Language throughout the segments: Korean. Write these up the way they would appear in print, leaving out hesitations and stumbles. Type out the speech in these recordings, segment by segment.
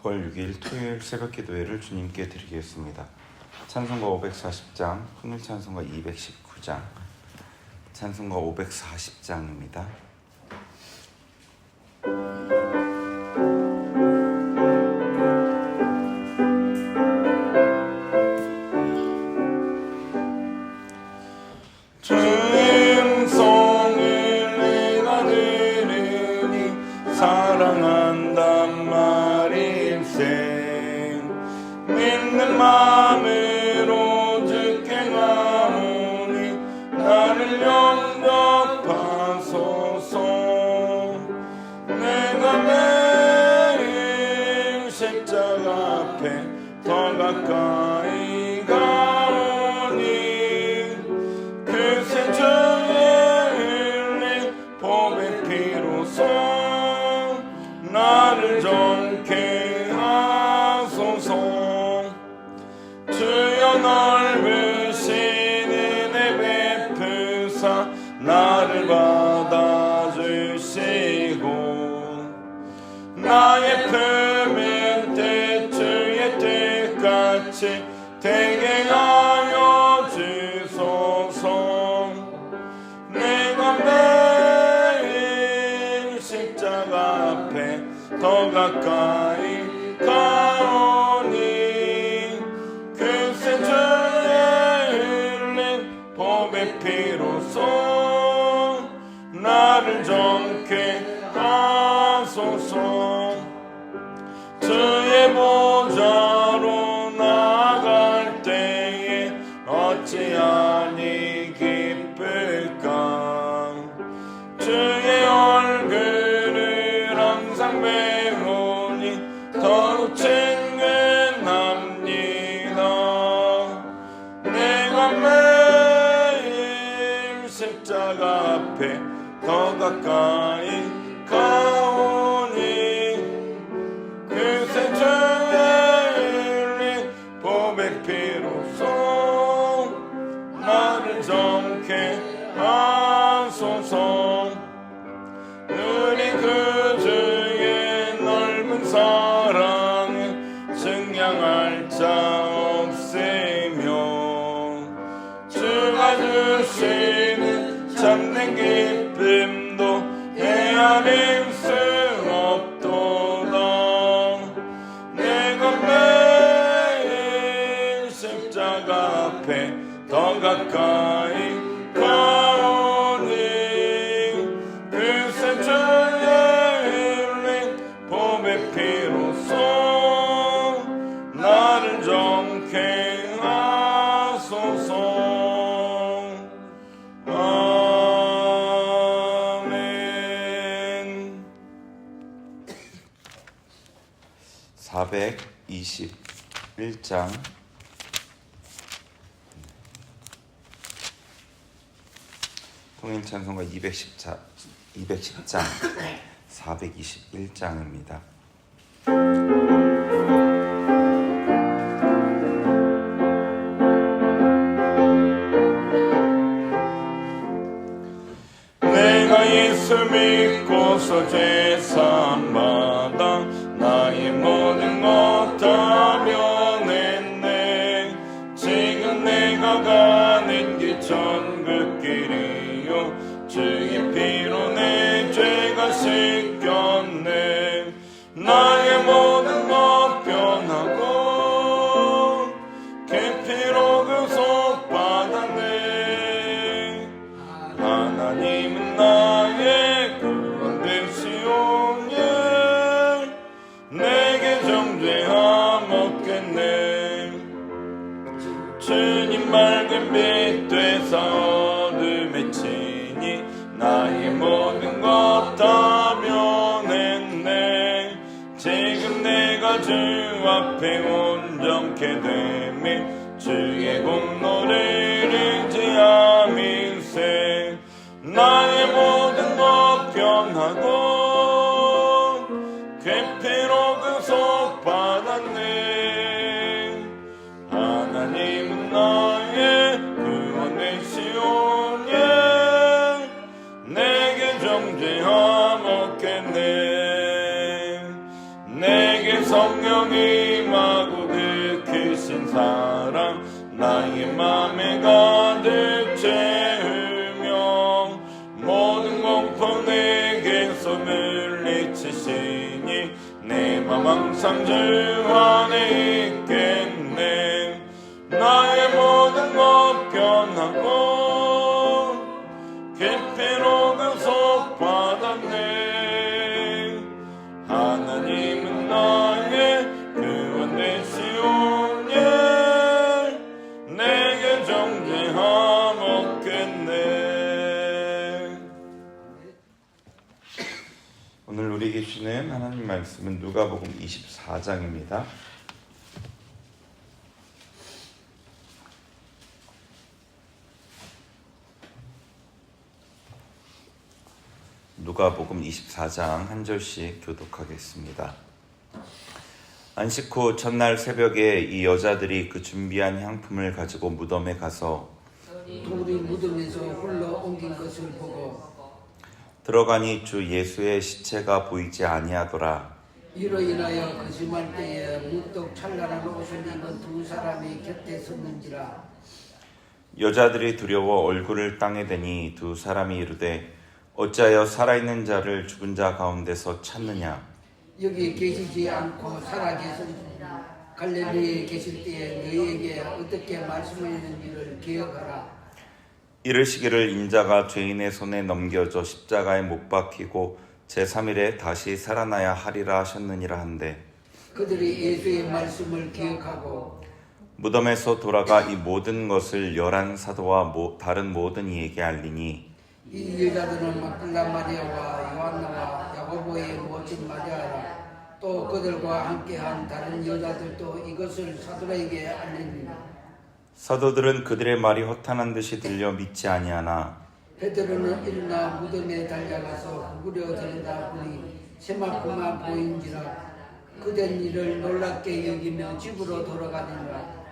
9월 6일 토요일 새벽 기도회를 주님께 드리겠습니다. 찬송가 540장, 풍일 찬송가 219장, 찬송가 540장입니다. 사랑한단 말일세 믿는 마음으로 주께 나오니 나를 영접하소서. 내가 매일 십자가 앞에 더 가까이 가오니 그새 주의 흘린 보배 피로써 나를 정케 하소서. 주여 넓으신 은혜 베푸사 나를 받아주시고 나의 품은 뜻 주의 뜻같이 되게 하여 주소서. 내가 매일 십자가 앞에 더 가까이 가오니 그새 주의 흘린 보배 피로써 나를 정케 하소서. 주의 보좌로 나아갈 때에 어찌하니 기쁠까. 주의 얼굴을 항상 배우니 더욱 친근합니다. 내가 매일 십자가 앞에 더 가까이 가오니 그새 주의 흘린 보배 피로써 나를 정케 하소서. 우리 그 주의 넓은 사랑은 증량할 자 없으며 주가 주시는 참된 기쁨도 헤아릴 수 없도다. 내가 매일 십자가 앞에 더 가까이 가오니 그새 주의 흘린 보배 피로써 나를 정케 하소서. 아멘. 421장 통일 찬송가 210장 421장입니다. 내가 예수 믿고서 죄 사함 받아 나의 모든 것 다 면했네. 지금 내가 가는 길 천국 길이요 주의 피로 내 죄가 씻겼네. 나의 모든 것 변하고 깊이로 구속받았네. 하나님은 나의 구원 되시오니 내게 정죄함 없겠네. 주님 맑은 빛 되사 어둠에 치니 나의 모든 것 다 면했네. 지금 내가 주 앞에 온전케 되며 주의 공로를 의지함일세. 나의 모든 것 변하고 깊이로 구속받았네. 하나님은 나의 구원 되시오니 내게 정죄함 없겠네. 내게 성령이 임하고 느끼신 사랑 나의 맘에 가득 채우며 모든 공포 내게서 물리치시니 내 맘 항상 주 안에 있겠네. 나의 모든 것 변하고 깊이로 구속받았네. 하나님은 나의 구원 되시오니 내게 정죄함 없겠네. 오늘 우리에게 주는 하나님 말씀은 누가복음 24장입니다. 누가복음 24장 한 절씩 교독하겠습니다. 안식 후 첫날 새벽에 이 여자들이 그 준비한 향품을 가지고 무덤에 가서 돌이 무덤에서 홀로 옮긴 것을 보고 들어가니 주 예수의 시체가 보이지 아니하더라. 이로 인하여 거짓말 때에 문득 찬란한 옷을 입은 두 사람이 곁에 섰는지라. 여자들이 두려워 얼굴을 땅에 대니 두 사람이 이르되 어찌하여 살아있는 자를 죽은 자 가운데서 찾느냐. 여기 계시지 않고 살아계신 갈릴리에 계실 때에 너희에게 어떻게 말씀하셨는지를 기억하라. 이르시기를 인자가 죄인의 손에 넘겨져 십자가에 못 박히고 제3일에 다시 살아나야 하리라 하셨느니라 한데 그들이 예수의 말씀을 기억하고 무덤에서 돌아가 이 모든 것을 11 사도와 다른 모든 이에게 알리니 이 여자들은 막달라 마리아와 요한나와 야고보의 모친 마리아라. 또 그들과 함께한 다른 여자들도 이것을 사도에게 알리니 사도들은 그들의 말이 허탄한 듯이 들려 믿지 아니하나 베드로는 일어나 무덤에 달려가서 구부려 들여다 보니 세마포만 보인지라. 그된 일을 놀랍게 여기며 집으로 돌아가니라.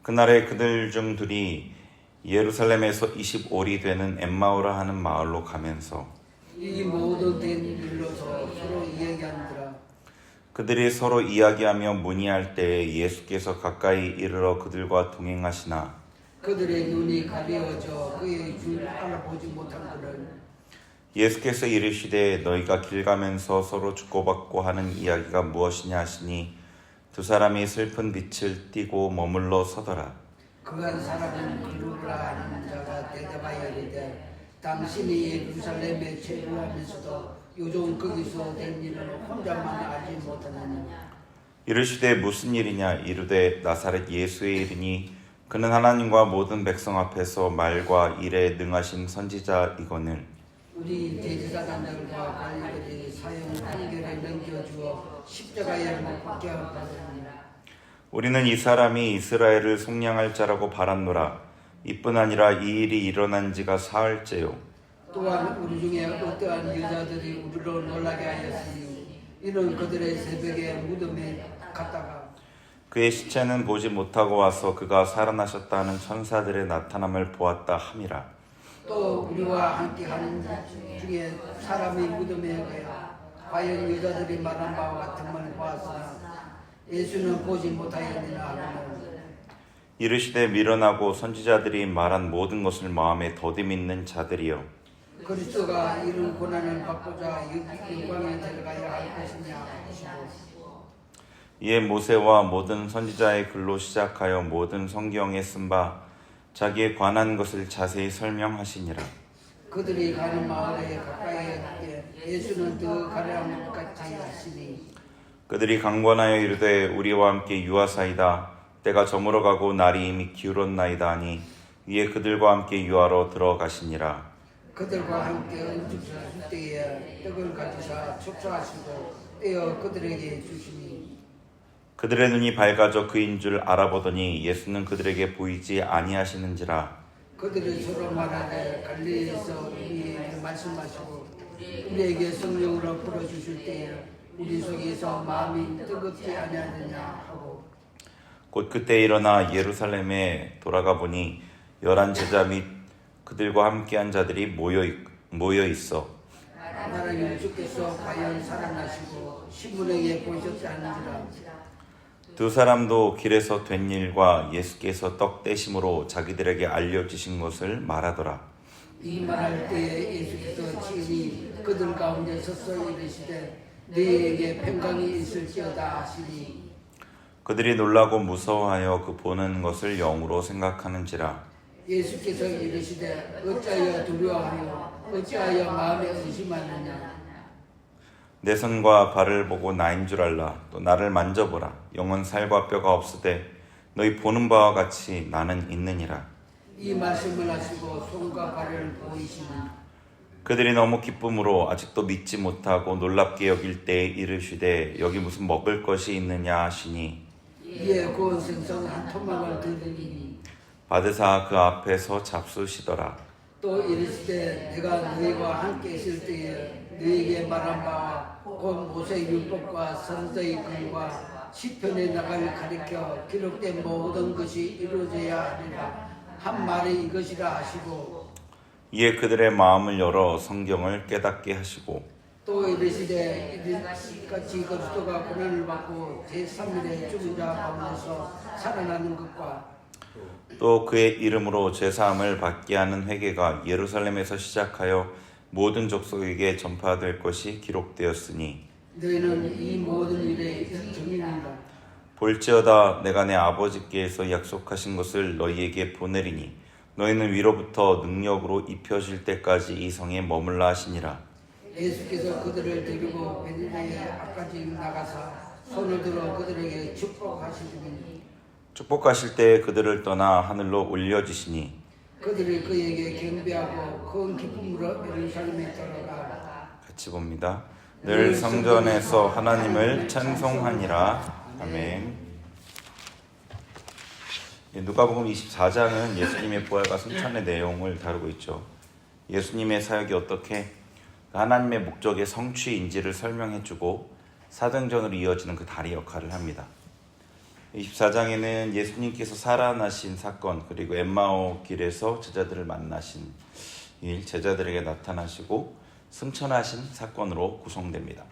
그날에 그들 중 둘이 예루살렘에서 25리 되는 엠마오라 하는 마을로 가면서 이 모든 된 일로서 서로 이야기하니라. 그들이 서로 이야기하며 문의할 때에 예수께서 가까이 이르러 그들과 동행하시나 그들의 눈이 가려져 그의 줄 알아보지 못하거늘. 예수께서 이르시되 너희가 길 가면서 서로 주고받고 하는 이야기가 무엇이냐 하시니 두 사람이 슬픈 빛을 띠고 머물러 서더라. 그간 사람은 글루브라 하는 자가 대답하여 이르되 당신이 예루살렘에 체류하면서도 요즘 거기서 된 일은 혼자만 알지 못하느냐. 이르시되 무슨 일이냐. 이르되 나사렛 예수의 일이니 그는 하나님과 모든 백성 앞에서 말과 일에 능하신 선지자이거늘 우리 대제사장들과 관리들이 사형 판결에 넘겨주어 십자가에 못 박게 하였느니라. 우리는 이 사람이 이스라엘을 속량할 자라고 바랐노라. 이뿐 아니라 이 일이 일어난 지가 사흘째요. 또한 우리 중에 어떠한 여자들이 우리로 놀라게 하였으니 이는 그들의 새벽에 무덤에 갔다가 그의 시체는 보지 못하고 와서 그가 살아나셨다 하는 천사들의 나타남을 보았다 함이라. 또 우리와 함께하는 자 중에 사람이 무덤에 가야 과연 여자들이 말한 바와 같은 걸 보았으나 예수는 보지 못하였느냐 하거늘. 이르시되 미련하고 선지자들이 말한 모든 것을 마음에 더디 믿는 자들이여 그리스도가 이런 고난을 받고자 영광에 들어가야 할 것이냐 하시고 이에 모세와 모든 선지자의 글로 시작하여 모든 성경에 쓴 바 자기에 관한 것을 자세히 설명하시니라. 그들이 가는 마을에 가까이 있게 예수는 더 가려운 것 같이 하시니 그들이 강권하여 이르되 우리와 함께 유하사이다. 때가 저물어 가고 날이 이미 기울었나이다 하니 이에 그들과 함께 유하로 들어가시니라. 그들과 함께 음식하실 때에 떡을 가지사 축사하시고 떼어 그들에게 주시니 그들의 눈이 밝아져 그인 줄 알아보더니 예수는 그들에게 보이지 아니하시는지라. 그들이 서로 말하되 갈릴리에서 우리에게 말씀하시고 우리에게 성령으로 불어주실 때에 우리 속에서 마음이 뜨겁지 아니하느냐 하고 곧 그때 일어나 예루살렘에 돌아가 보니 11 제자 및 그들과 함께한 자들이 모여 있어 하나님 주께서 과연 살아나시고 시몬에게 보셨지 않은지라. 두 사람도 길에서 된 일과 예수께서 떡 떼심으로 자기들에게 알려주신 것을 말하더라. 이 말할 때에 예수께서 친히 그들 가운데 서서 이르시되 너희에게 평강이 있을지어다 하시니 그들이 놀라고 무서워하여 그 보는 것을 영으로 생각하는지라. 예수께서 이르시되 어찌하여 두려워하여 어찌하여 마음에 의심하느냐. 내 손과 발을 보고 나인 줄 알라. 또 나를 만져보라. 영은 살과 뼈가 없으되 너희 보는 바와 같이 나는 있느니라. 이 말씀을 하시고 손과 발을 보이시니 그들이 너무 기쁨으로 아직도 믿지 못하고 놀랍게 여길 때에 이르시되 여기 무슨 먹을 것이 있느냐 하시니 이에 구운 생선 한 토막을 들으니 받으사 그 앞에서 잡수시더라. 또 이르시되 내가 너희와 함께 있을 때에 너희에게 말한 바와 곧 모세 율법과 선지의 글과 시편의 나갈 가리켜 기록된 모든 것이 이루어져야 하리라 한 말이 이것이라 하시고 이에 그들의 마음을 열어 성경을 깨닫게 하시고 또 이르시되 이같이 그리스도가 고난을 받고 제3일에 죽은 자 가운데서 살아나는 것과 또 그의 이름으로 제사함을 받게 하는 회개가 예루살렘에서 시작하여 모든 족속에게 전파될 것이 기록되었으니 너희는 이 모든 일의 증인이라. 볼지어다 내가 내 아버지께서 약속하신 것을 너희에게 보내리니 너희는 위로부터 능력으로 입혀질 때까지 이 성에 머물라 하시니라. 예수께서 그들을 데리고 베드로의 앞까지 나가사 손을 들어 그들에게 축복하시더니 축복하실 때 그들을 떠나 하늘로 올려지시니 그들이 그에게 경배하고 큰 기쁨으로 예루살렘에 돌아가. 같이 봅니다. 늘 성전에서 하나님을 찬송하니라. 아멘. 누가복음 24장은 예수님의 부활과 승천의 내용을 다루고 있죠. 예수님의 사역이 어떻게 하나님의 목적의 성취인지를 설명해주고 사도행전으로 이어지는 그 다리 역할을 합니다. 24장에는 예수님께서 살아나신 사건, 그리고 엠마오 길에서 제자들을 만나신 일, 제자들에게 나타나시고 승천하신 사건으로 구성됩니다.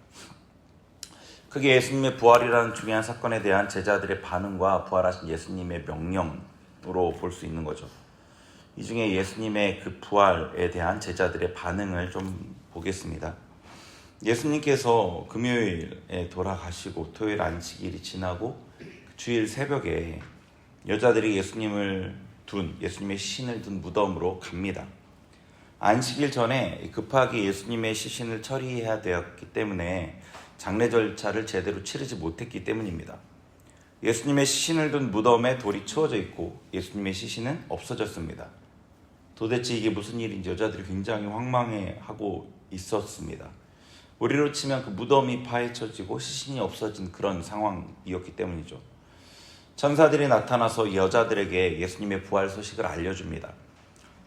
크게 예수님의 부활이라는 중요한 사건에 대한 제자들의 반응과 부활하신 예수님의 명령으로 볼 수 있는 거죠. 이 중에 예수님의 그 부활에 대한 제자들의 반응을 좀 보겠습니다. 예수님께서 금요일에 돌아가시고 토요일 안식일이 지나고 주일 새벽에 여자들이 예수님의 시신을 둔 무덤으로 갑니다. 안식일 전에 급하게 예수님의 시신을 처리해야 되었기 때문에 장례 절차를 제대로 치르지 못했기 때문입니다. 예수님의 시신을 둔 무덤에 돌이 치워져 있고 예수님의 시신은 없어졌습니다. 도대체 이게 무슨 일인지 여자들이 굉장히 황망해하고 있었습니다. 우리로 치면 그 무덤이 파헤쳐지고 시신이 없어진 그런 상황이었기 때문이죠. 천사들이 나타나서 여자들에게 예수님의 부활 소식을 알려줍니다.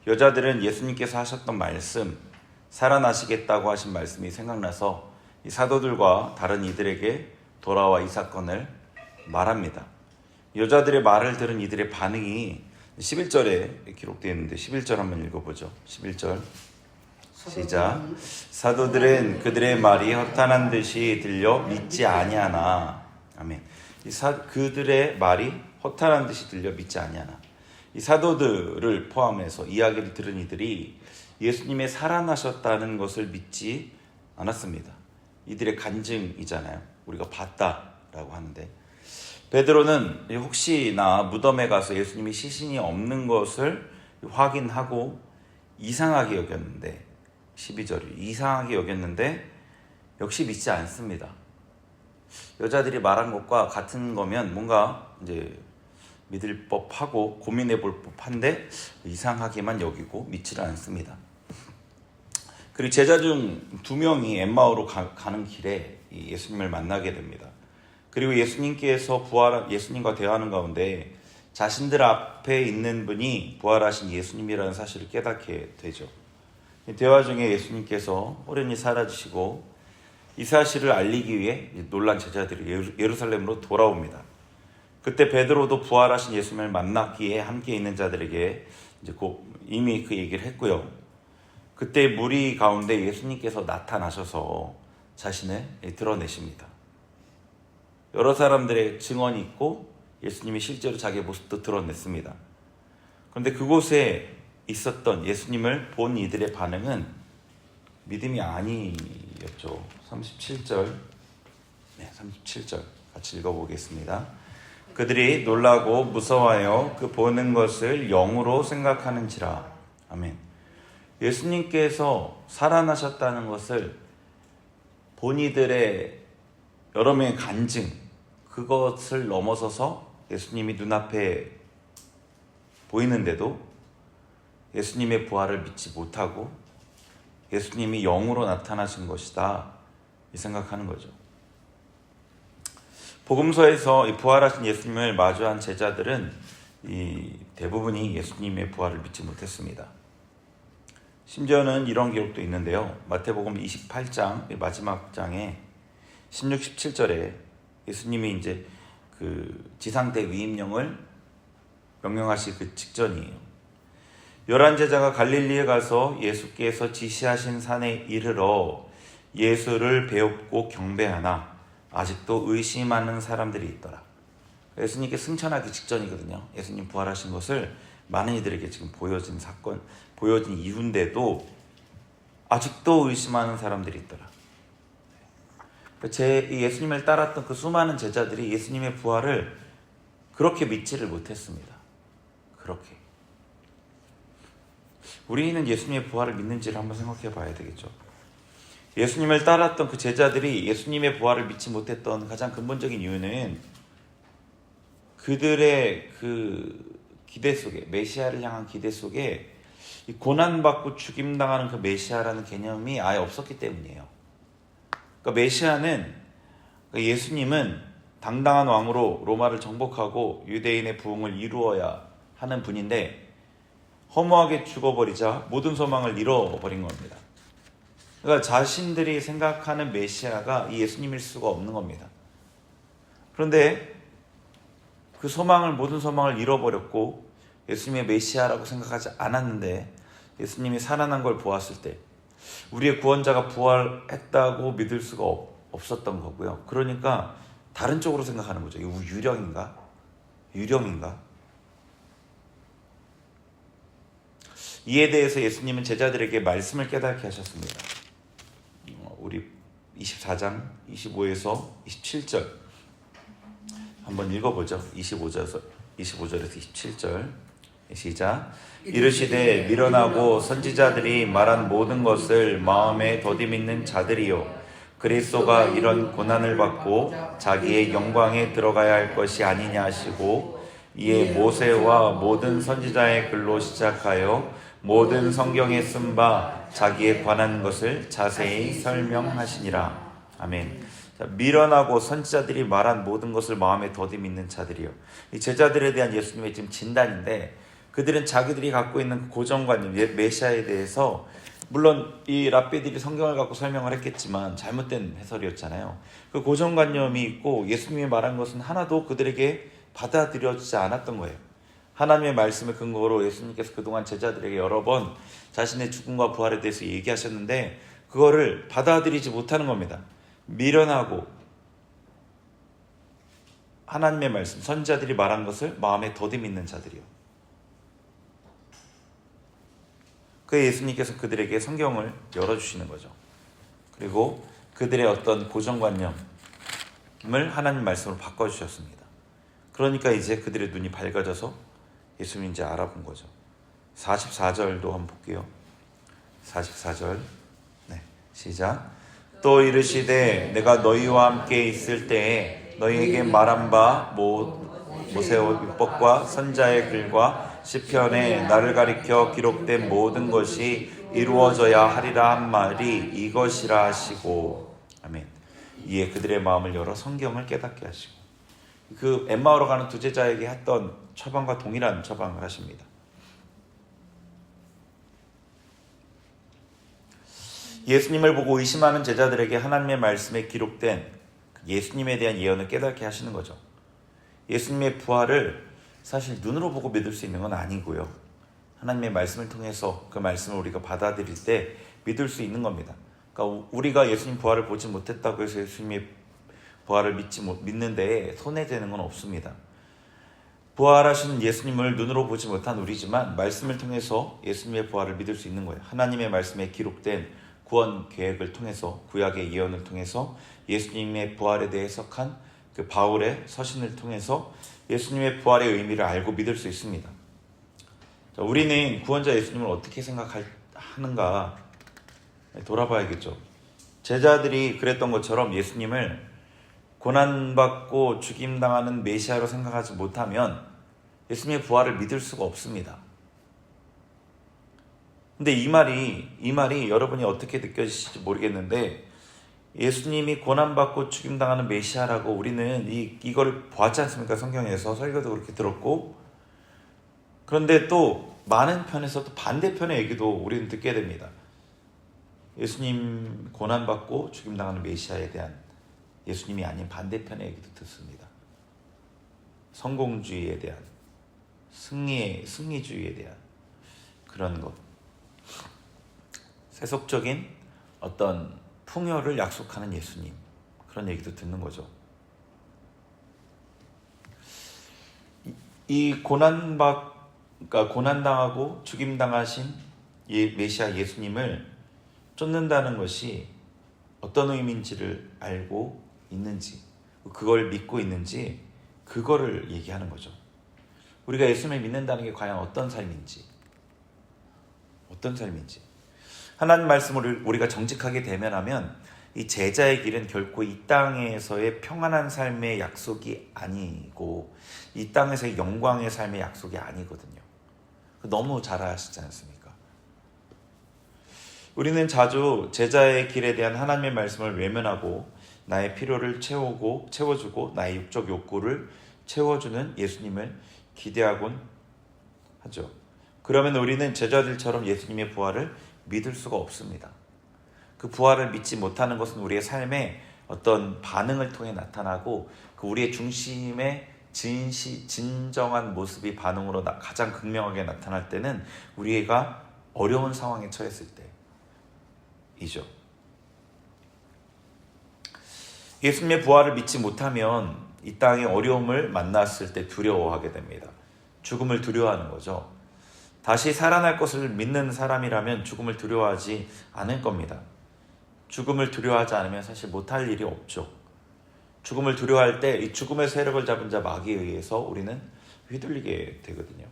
여자들은 예수님께서 하셨던 말씀, 살아나시겠다고 하신 말씀이 생각나서 이 사도들과 다른 이들에게 돌아와 이 사건을 말합니다. 여자들의 말을 들은 이들의 반응이 11절에 기록되어 있는데 11절 한번 읽어보죠. 11절 시작. 사도들은 그들의 말이 허탄한 듯이 들려 믿지 아니하나. 아멘. 그들의 말이 허탄한 듯이 들려 믿지 아니하나. 이 사도들을 포함해서 이야기를 들은 이들이 예수님의 살아나셨다는 것을 믿지 않았습니다. 이들의 간증이잖아요. 우리가 봤다라고 하는데 베드로는 혹시나 무덤에 가서 예수님이 시신이 없는 것을 확인하고 이상하게 여겼는데 12절이 이상하게 여겼는데 역시 믿지 않습니다. 여자들이 말한 것과 같은 거면 뭔가 이제 믿을 법하고 고민해 볼 법한데 이상하게만 여기고 믿지를 않습니다. 그리고 제자 중 2명이 엠마오로 가는 길에 예수님을 만나게 됩니다. 그리고 예수님과 대화하는 가운데 자신들 앞에 있는 분이 부활하신 예수님이라는 사실을 깨닫게 되죠. 대화 중에 예수님께서 호련히 사라지시고 이 사실을 알리기 위해 놀란 제자들이 예루살렘으로 돌아옵니다. 그때 베드로도 부활하신 예수님을 만났기에 함께 있는 자들에게 이제 이미 그 얘기를 했고요. 그때 무리 가운데 예수님께서 나타나셔서 자신을 드러내십니다. 여러 사람들의 증언이 있고 예수님이 실제로 자기의 모습도 드러냈습니다. 그런데 그곳에 있었던 예수님을 본 이들의 반응은 믿음이 아니었죠. 37절, 37절 같이 읽어보겠습니다. 그들이 놀라고 무서워하여 그 보는 것을 영으로 생각하는지라. 아멘. 예수님께서 살아나셨다는 것을 본 이들의 여러 명의 간증, 그것을 넘어서서 예수님이 눈앞에 보이는데도 예수님의 부활을 믿지 못하고 예수님이 영으로 나타나신 것이다 이 생각하는 거죠. 복음서에서 이 부활하신 예수님을 마주한 제자들은 대부분이 예수님의 부활을 믿지 못했습니다. 심지어는 이런 기록도 있는데요. 마태복음 28장 마지막 장에 16, 17절에 예수님이 이제 그 지상대 위임령을 명령하실 그 직전이에요. 11제자가 갈릴리에 가서 예수께서 지시하신 산에 이르러 예수를 배웁고 경배하나 아직도 의심하는 사람들이 있더라. 예수님께 승천하기 직전이거든요. 예수님 부활하신 것을 많은 이들에게 지금 보여진 사건, 보여진 이후인데도 아직도 의심하는 사람들이 있더라. 예수님을 따랐던 그 수많은 제자들이 예수님의 부활을 그렇게 믿지를 못했습니다. 그렇게. 우리는 예수님의 부활을 믿는지를 한번 생각해 봐야 되겠죠. 예수님을 따랐던 그 제자들이 예수님의 부활을 믿지 못했던 가장 근본적인 이유는 그들의 그 기대 속에, 메시아를 향한 기대 속에 고난받고 죽임당하는 그 메시아라는 개념이 아예 없었기 때문이에요. 그러니까 메시아는, 그러니까 예수님은 당당한 왕으로 로마를 정복하고 유대인의 부흥을 이루어야 하는 분인데 허무하게 죽어버리자 모든 소망을 잃어버린 겁니다. 그러니까 자신들이 생각하는 메시아가 이 예수님일 수가 없는 겁니다. 그런데 그 모든 소망을 잃어버렸고 예수님의 메시아라고 생각하지 않았는데 예수님이 살아난 걸 보았을 때 우리의 구원자가 부활했다고 믿을 수가 없었던 거고요. 그러니까 다른 쪽으로 생각하는 거죠. 이거 유령인가? 이에 대해서 예수님은 제자들에게 말씀을 깨닫게 하셨습니다. 우리 24장 25에서 27절 한번 읽어보죠. 25절에서 27절 시작. 이르시되 미련하고 선지자들이 말한 모든 것을 마음에 더디밌는 자들이요 그리스도가 이런 고난을 받고 자기의 영광에 들어가야 할 것이 아니냐 하시고 이에 모세와 모든 선지자의 글로 시작하여 모든 성경에 쓴 바 자기에 관한 것을 자세히 설명하시니라. 아멘. 자, 미련하고 선지자들이 말한 모든 것을 마음에 더디 믿는 자들이요. 이 제자들에 대한 예수님의 지금 진단인데 그들은 자기들이 갖고 있는 고정관념, 메시아에 대해서 물론 이 랍비들이 성경을 갖고 설명을 했겠지만 잘못된 해설이었잖아요. 그 고정관념이 있고 예수님이 말한 것은 하나도 그들에게 받아들여지지 않았던 거예요. 하나님의 말씀을 근거로 예수님께서 그동안 제자들에게 여러 번 자신의 죽음과 부활에 대해서 얘기하셨는데 그거를 받아들이지 못하는 겁니다. 미련하고 하나님의 말씀, 선지자들이 말한 것을 마음에 더디 믿는 자들이요. 그 예수님께서 그들에게 성경을 열어주시는 거죠. 그리고 그들의 어떤 고정관념을 하나님 말씀으로 바꿔주셨습니다. 그러니까 이제 그들의 눈이 밝아져서 예수님 이제 알아본 거죠. 44절도 한번 볼게요. 44절 시작. 또 이르시되 내가 너희와 함께 있을 때에 너희에게 말한 바 모세의 율법과 선지자의 글과 시편에 나를 가리켜 기록된 모든 것이 이루어져야 하리라 한 말이 이것이라 하시고. 아멘. 이에 그들의 마음을 열어 성경을 깨닫게 하시고 그 엠마오로 가는 두 제자에게 했던 처방과 동일한 처방을 하십니다. 예수님을 보고 의심하는 제자들에게 하나님의 말씀에 기록된 예수님에 대한 예언을 깨닫게 하시는 거죠. 예수님의 부활을 사실 눈으로 보고 믿을 수 있는 건 아니고요. 하나님의 말씀을 통해서 그 말씀을 우리가 받아들일 때 믿을 수 있는 겁니다. 그러니까 우리가 예수님 부활을 보지 못했다고 해서 예수님의 부활을 믿는데 손해되는 건 없습니다. 부활하신 예수님을 눈으로 보지 못한 우리지만 말씀을 통해서 예수님의 부활을 믿을 수 있는 거예요. 하나님의 말씀에 기록된 구원 계획을 통해서, 구약의 예언을 통해서, 예수님의 부활에 대해 해석한 그 바울의 서신을 통해서 예수님의 부활의 의미를 알고 믿을 수 있습니다. 자, 우리는 구원자 예수님을 어떻게 생각하는가 돌아봐야겠죠. 제자들이 그랬던 것처럼 예수님을 고난받고 죽임당하는 메시아로 생각하지 못하면 예수님의 부활을 믿을 수가 없습니다. 근데 이 말이 여러분이 어떻게 느껴지실지 모르겠는데, 예수님이 고난받고 죽임당하는 메시아라고 우리는 이걸 보았지 않습니까? 성경에서 설교도 그렇게 들었고, 그런데 또 많은 편에서 또 반대편의 얘기도 우리는 듣게 됩니다. 예수님 고난받고 죽임당하는 메시아에 대한 예수님이 아닌 반대편의 얘기도 듣습니다. 성공주의에 대한, 승리주의에 대한 그런 것, 세속적인 어떤 풍요를 약속하는 예수님, 그런 얘기도 듣는 거죠. 이 고난당하고 죽임당하신 메시아 예수님을 쫓는다는 것이 어떤 의미인지를 알고 있는지, 그걸 믿고 있는지, 그거를 얘기하는 거죠. 우리가 예수님을 믿는다는 게 과연 어떤 삶인지, 하나님 말씀을 우리가 정직하게 대면하면 이 제자의 길은 결코 이 땅에서의 평안한 삶의 약속이 아니고 이 땅에서의 영광의 삶의 약속이 아니거든요. 너무 잘 아시지 않습니까? 우리는 자주 제자의 길에 대한 하나님의 말씀을 외면하고 나의 필요를 채워주고 나의 육적 욕구를 채워주는 예수님을 기대하곤 하죠. 그러면 우리는 제자들처럼 예수님의 부활을 믿을 수가 없습니다. 그 부활을 믿지 못하는 것은 우리의 삶의 어떤 반응을 통해 나타나고, 그 우리의 중심의 진정한 모습이 반응으로 가장 극명하게 나타날 때는 우리가 어려운 상황에 처했을 때이죠. 예수님의 부활을 믿지 못하면 이 땅의 어려움을 만났을 때 두려워하게 됩니다. 죽음을 두려워하는 거죠. 다시 살아날 것을 믿는 사람이라면 죽음을 두려워하지 않을 겁니다. 죽음을 두려워하지 않으면 사실 못할 일이 없죠. 죽음을 두려워할 때 이 죽음의 세력을 잡은 자 마귀에 의해서 우리는 휘둘리게 되거든요.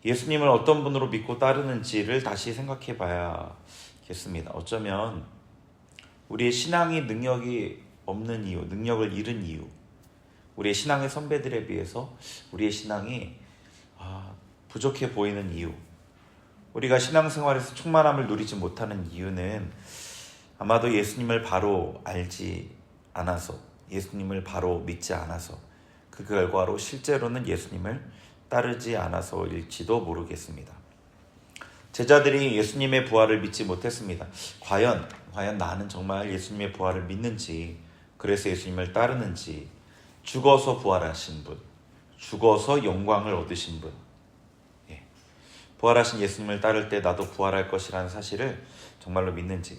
예수님을 어떤 분으로 믿고 따르는지를 다시 생각해 봐야겠습니다. 어쩌면 우리의 신앙이 능력이 없는 이유, 능력을 잃은 이유, 우리의 신앙의 선배들에 비해서 우리의 신앙이 부족해 보이는 이유, 우리가 신앙생활에서 충만함을 누리지 못하는 이유는 아마도 예수님을 바로 알지 않아서, 예수님을 바로 믿지 않아서, 그 결과로 실제로는 예수님을 따르지 않아서일지도 모르겠습니다. 제자들이 예수님의 부활을 믿지 못했습니다. 과연 나는 정말 예수님의 부활을 믿는지, 그래서 예수님을 따르는지, 죽어서 부활하신 분, 죽어서 영광을 얻으신 분, 부활하신 예수님을 따를 때 나도 부활할 것이라는 사실을 정말로 믿는지,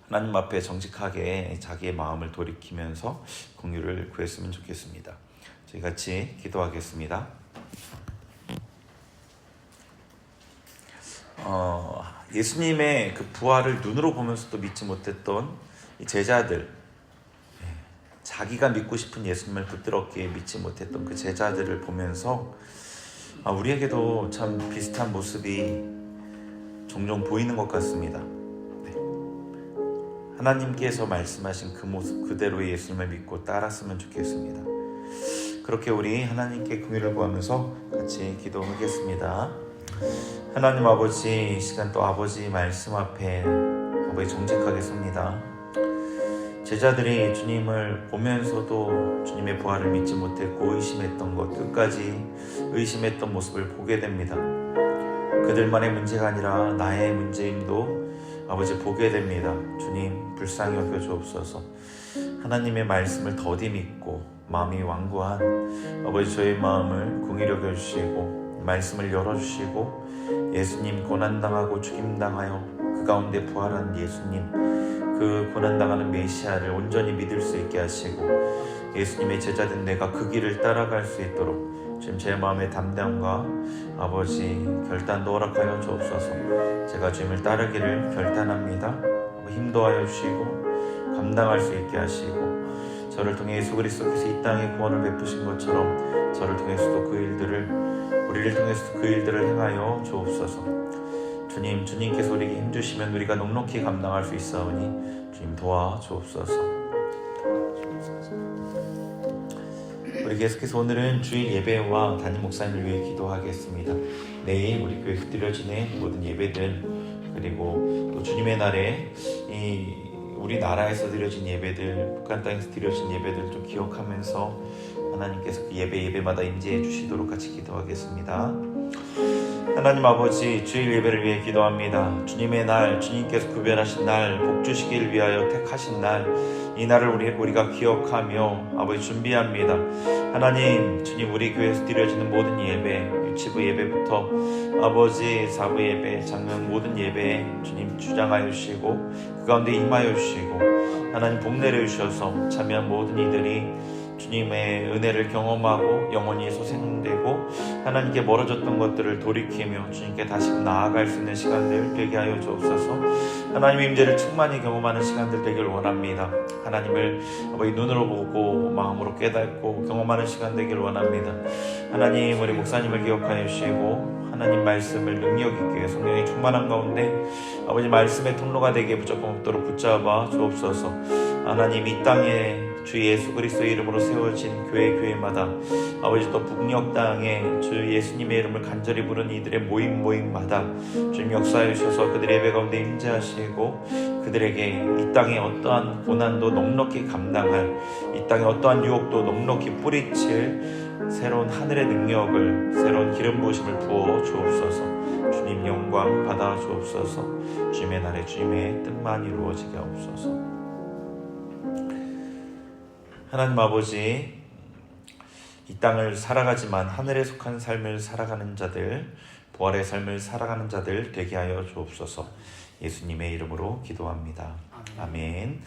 하나님 앞에 정직하게 자기의 마음을 돌이키면서 긍휼을 구했으면 좋겠습니다. 저희 같이 기도하겠습니다. 예수님의 그 부활을 눈으로 보면서도 믿지 못했던 이 제자들, 자기가 믿고 싶은 예수님을 부드럽게 믿지 못했던 그 제자들을 보면서 우리에게도 참 비슷한 모습이 종종 보이는 것 같습니다. 하나님께서 말씀하신 그 모습 그대로의 예수님을 믿고 따랐으면 좋겠습니다. 그렇게 우리 하나님께 긍휼을 구하면서 같이 기도하겠습니다. 하나님 아버지, 이 시간 또 아버지 말씀 앞에 아버지 정직하게 섭니다. 제자들이 주님을 보면서도 주님의 부활을 믿지 못했고 의심했던 것, 끝까지 의심했던 모습을 보게 됩니다. 그들만의 문제가 아니라 나의 문제임도 아버지 보게 됩니다. 주님 불쌍히 여겨 주옵소서. 하나님의 말씀을 더디 믿고 마음이 완고한 아버지 저의 마음을 긍휼히 여겨 주시고 말씀을 열어주시고 예수님 고난당하고 죽임당하여 그 가운데 부활한 예수님, 그 고난당하는 메시아를 온전히 믿을 수 있게 하시고 예수님의 제자된 내가 그 길을 따라갈 수 있도록 지금 제 마음의 담대함과 아버지 결단도 허락하여 주옵소서. 제가 주님을 따르기를 결단합니다. 힘도하여 주시고 감당할 수 있게 하시고 저를 통해 예수 그리스도께서 이 땅에 구원을 베푸신 것처럼 저를 통해서도 우리를 통해서도 그 일들을 행하여 주옵소서. 주님께서 우리에게 힘주시면 우리가 넉넉히 감당할 수 있사오니 주님 도와주옵소서. 우리 계속해서 오늘은 주일 예배와 담임 목사님을 위해 기도하겠습니다. 내일 우리 교회에서 드려지는 모든 예배들, 그리고 또 주님의 날에 우리나라에서 드려진 예배들, 북한 땅에서 드려진 예배들 좀 기억하면서 하나님께서 그 예배마다 임재해 주시도록 같이 기도하겠습니다. 하나님 아버지, 주일 예배를 위해 기도합니다. 주님의 날, 주님께서 구별하신 날, 복 주시길 위하여 택하신 날, 이 날을 우리가 기억하며 아버지 준비합니다. 하나님, 주님 우리 교회에서 드려지는 모든 예배, 유치부 예배부터 아버지 사부 예배, 장면 모든 예배에 주님 주장하여 주시고 그 가운데 임하여 주시고 하나님 복 내려 주셔서 참여한 모든 이들이 주님의 은혜를 경험하고 영원히 소생되고 하나님께 멀어졌던 것들을 돌이키며 주님께 다시 나아갈 수 있는 시간들 되게 하여 주옵소서. 하나님의 임재를 충만히 경험하는 시간들 되길 원합니다. 하나님을 아버지 눈으로 보고 마음으로 깨닫고 경험하는 시간 되길 원합니다. 하나님 우리 목사님을 기억하여 주시고 하나님 말씀을 능력 있게 성령의 충만한 가운데 아버지 말씀의 통로가 되게 무조건 없도록 붙잡아 주옵소서. 하나님 이 땅에 주 예수 그리스도의 이름으로 세워진 교회마다 아버지 또 북녘 땅에 주 예수님의 이름을 간절히 부르는 이들의 모임마다 주님 역사해 주셔서 그들의 예배 가운데 임재하시고 그들에게 이 땅의 어떠한 고난도 넉넉히 감당할, 이 땅의 어떠한 유혹도 넉넉히 뿌리칠 새로운 하늘의 능력을, 새로운 기름 부으심을 부어 주옵소서. 주님 영광 받아 주옵소서. 주님의 날에 주님의 뜻만 이루어지게 하옵소서. 하나님 아버지, 이 땅을 살아가지만 하늘에 속한 삶을 살아가는 자들, 부활의 삶을 살아가는 자들 되게 하여 주옵소서. 예수님의 이름으로 기도합니다. 아멘.